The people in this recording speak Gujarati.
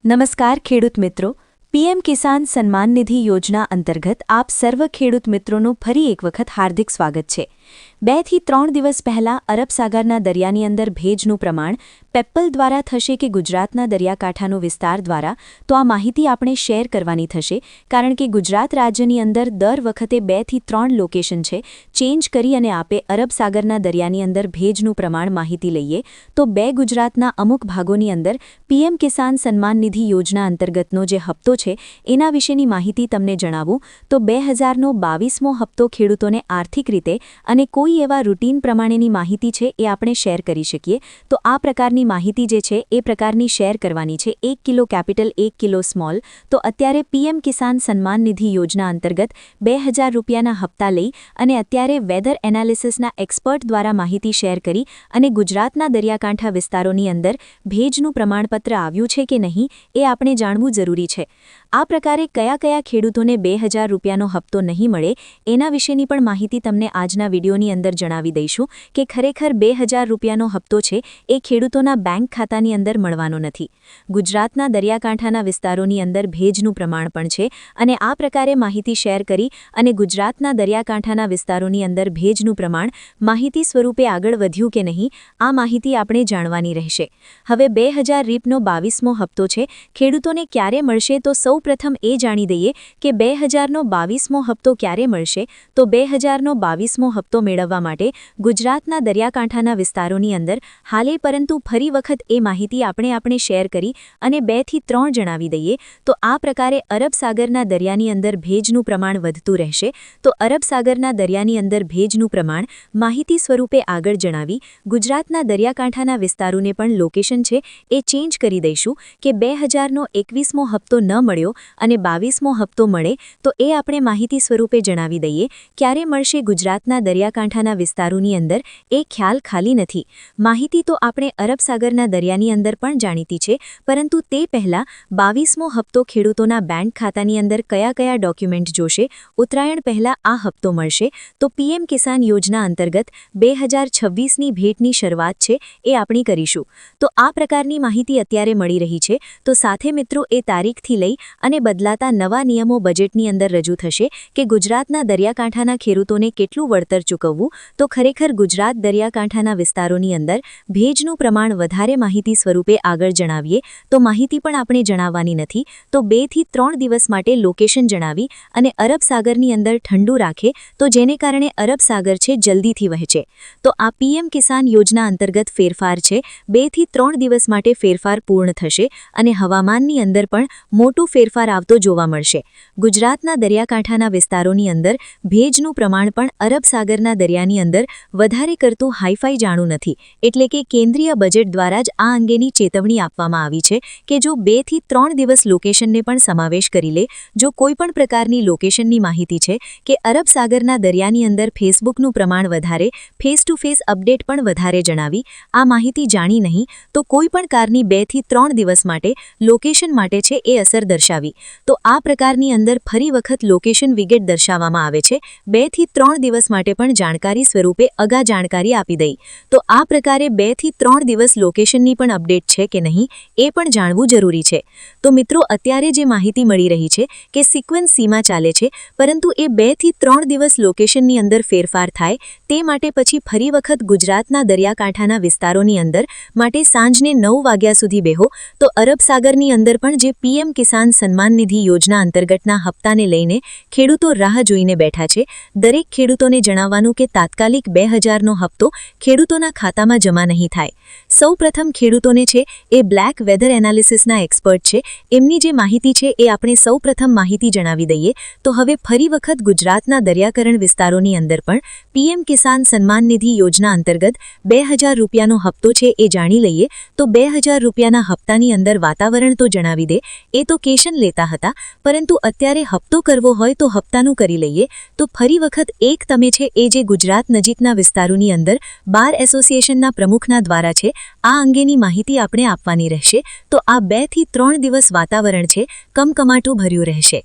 નમસ્કાર ખેડૂત મિત્રો, પીએમ કિસાન સન્માન નિધિ યોજના અંતર્ગત આપ સર્વ ખેડૂત મિત્રોનું ફરી એક વખત હાર્દિક સ્વાગત છે। 2 થી 3 દિવસ પહેલા અરબ સાગરના દરિયાની અંદર ભેજનું પ્રમાણ પેપ્પલ દ્વારા થશે કે ગુજરાતના દરિયાકાંઠાનો વિસ્તાર દ્વારા, તો આ માહિતી આપણે શેર કરવાની થશે કારણ કે ગુજરાત રાજ્યની અંદર દર વખતે 2 થી 3 લોકેશન છે ચેન્જ કરી અને આપે અરબ સાગરના દરિયાની અંદર ભેજનું પ્રમાણ માહિતી લઈએ તો 2 ગુજરાતના અમુક ભાગોની અંદર પીએમ કિસાન સન્માન નિધિ યોજના અંતર્ગતનો જે હપ્તો છે એના વિશેની માહિતી તમને જણાવું તો 2000નો 22મો હપ્તો ખેડૂતોને આર્થિક રીતે અને કોઈ એવા રૂટીન પ્રમાણેની માહિતી છે એ આપણે શેર કરી શકીએ તો આ પ્રકારની માહિતી જે છે એ પ્રકારની શેર કરવાની છે। 1 કિલો કેપિટલ 1 કિલો સ્મોલ તો અત્યારે પીએમ કિસાન સન્માન નિધિ યોજના અંતર્ગત 2000 રૂપિયાના હપ્તા લઈ અને અત્યારે વેધર એનાલિસિસના એક્સપર્ટ દ્વારા માહિતી શેર કરી અને ગુજરાતના દરિયાકાંઠા વિસ્તારોની અંદર ભેજનું પ્રમાણપત્ર આવ્યું છે કે નહીં એ આપણે જાણવું જરૂરી છે। આ પ્રકારે કયા કયા ખેડૂતોને 2000 રૂપિયાનો હપ્તો નહીં મળે એના વિશેની પણ માહિતી તમને આજના વિડીયોની અંદર જણાવી દઈશું કે ખરેખર 2000 રૂપિયાનો હપ્તો છે એ ખેડૂતોના બેંક ખાતાની અંદર મળવાનો નથી। ગુજરાતના દરિયાકાંઠાના વિસ્તારોની અંદર ભેજનું પ્રમાણ પણ છે અને આ પ્રકારે માહિતી શેર કરી અને ગુજરાતના દરિયાકાંઠાના વિસ્તારોની અંદર ભેજનું પ્રમાણ માહિતી સ્વરૂપે આગળ વધ્યું કે નહીં આ માહિતી આપણે જાણવાની રહેશે। હવે 2000 રીપનો 22મો હપ્તો છે ખેડૂતોને ક્યારે મળશે તો સૌપ્રથમ એ જાણી દઈએ કે 2000નો 22મો હપ્તો ક્યારે મળશે તો 2000નો 22મો હપ્તો મેળવવા માટે ગુજરાતના દરિયાકાંઠાના વિસ્તારોની અંદર હાલે પરંતુ ફરી વખત એ માહિતી આપણે શેર કરી અને 2 થી 3 જણાવી દઈએ તો આ પ્રકારે અરબ સાગરના દરિયાની અંદર ભેજનું પ્રમાણ વધતું રહેશે તો અરબ સાગરના દરિયાની અંદર ભેજનું પ્રમાણ માહિતી સ્વરૂપે આગળ જણાવી ગુજરાતના દરિયાકાંઠાના વિસ્તારોને પણ લોકેશન છે એ ચેન્જ કરી દઈશું કે 2000નો 21મો હપ્તો ન મળ્યો અને 22મો હપ્તો મળે તો એ આપણે માહિતી સ્વરૂપે જણાવી દઈએ ક્યારે મળશે ગુજરાતના દરિયાકાંઠાના વિસ્તારોની અંદર એ ખ્યાલ ખાલી નથી। માહિતી તો આપણે અરબ સાગરના દરિયાની અંદર પણ જાણીતી છે પરંતુ તે પહેલા 22મો હપ્તો ખેડૂતોના બેંક ખાતાની અંદર કયા કયા ડોક્યુમેન્ટ જોશે ઉત્તરાયણ પહેલા આ હપ્તો મળશે તો પીએમ કિસાન યોજના અંતર્ગત 2026ની ભેટની શરૂઆત છે એ આપણે કરીશું તો આ પ્રકારની માહિતી અત્યારે મળી રહી છે તો સાથે મિત્રો એ તારીખથી લઈ અને બદલાતા નવા નિયમો બજેટની અંદર રજૂ થશે કે ગુજરાતના દરિયાકાંઠાના ખેડૂતોને કેટલું વળતર ચૂકવવું તો ખરેખર ગુજરાત દરિયાકાંઠાના વિસ્તારોની અંદર ભેજનું પ્રમાણ વધારે માહિતી સ્વરૂપે આગળ જણાવીએ તો માહિતી પણ આપણે જણાવવાની નથી તો 2 થી 3 દિવસ માટે લોકેશન જણાવી અને અરબ સાગરની અંદર ઠંડુ રાખે તો જેને કારણે અરબ સાગર છે જલ્દીથી વહેંચે તો આ પીએમ કિસાન યોજના અંતર્ગત ફેરફાર છે 2 થી 3 દિવસ માટે ફેરફાર પૂર્ણ થશે અને હવામાનની અંદર પણ મોટો ફેરફાર આવતો જોવા મળશે। ગુજરાતના દરિયાકાંઠાના વિસ્તારોની અંદર ભેજનું પ્રમાણ પણ અરબ સાગરના દરિયાની અંદર વધારે કરતું હાઈફાઈ જાણું નથી એટલે કે કેન્દ્રીય બજેટ દ્વારા જ આ અંગેની ચેતવણી આપવામાં આવી છે કે જો 2 થી 3 દિવસ લોકેશનને પણ સમાવેશ કરી લે જો કોઈપણ પ્રકારની લોકેશનની માહિતી છે કે અરબ સાગરના દરિયાની અંદર ફેસબુકનું પ્રમાણ વધારે ફેસ ટુ ફેસ અપડેટ પણ વધારે જણાવી આ માહિતી જાણી નહીં તો કોઈપણ કારની 2 થી 3 દિવસ માટે લોકેશન માટે છે એ અસર દર્શાવી તો આ પ્રકારની અંદર ફરી વખત લોકેશન વિગેટ દર્શાવવામાં આવે છે 2 થી 3 દિવસ માટે પણ જાણકારી સ્વરૂપે અગા જાણકારી આપી દઈ તો આ પ્રકારે 2 થી 3 દિવસ લોકેશનની પણ અપડેટ છે કે નહીં એ પણ જાણવું જરૂરી છે। તો મિત્રો અત્યારે જે માહિતી મળી રહી છે કે સિક્વન્સ સીમાં ચાલે છે પરંતુ એ 2 થી 3 દિવસ લોકેશનની અંદર ફેરફાર થાય તે માટે પછી ફરી વખત ગુજરાતના દરિયાકાંઠાના વિસ્તારોની અંદર માટે સાંજને 9 વાગ્યા સુધી બેહો તો અરબ સાગરની અંદર પણ જે પીએમ કિસાન સન્માન નિધિ યોજના અંતર્ગતના હપ્તાને લઈને ખેડૂતો રાહ જોઈને બેઠા છે। દરેક ખેડૂતોને જણાવવાનું કે તાત્કાલિક 2000નો હપ્તો ખેડૂતોના ખાતામાં જમા નહીં થાય। સૌપ્રથમ ખેડૂતોને છે એ બ્લેક વેધર એનાલિસિસના એક્સપર્ટ છે એમની જે માહિતી છે એ આપણે સૌપ્રથમ માહિતી જણાવી દઈએ તો હવે ફરી વખત ગુજરાતના દરિયાકરણ વિસ્તારોની અંદર પણ પીએમ કિસાન સન્માન નિધિ યોજના અંતર્ગત 2000 રૂપિયાનો હપ્તો છે એ જાણી લઈએ તો 2000 રૂપિયાના હપ્તાની અંદર વાતાવરણ તો જણાવી દે એ તો કેશન લેતા હતા પરંતુ અત્યારે હપ્તો કરવો હોય તો હપ્તાનું કરી લઈએ તો ફરી વખત એક તમે છે એ જે ગુજરાત નજીકના વિસ્તારોની અંદર બાર એસોસિએશનના પ્રમુખના દ્વારા છે આ અંગેની માહિતી આપણે આપવાની રહેશે તો આ 2 થી 3 દિવસ વાતાવરણ છે કમકમાટું ભર્યું રહેશે।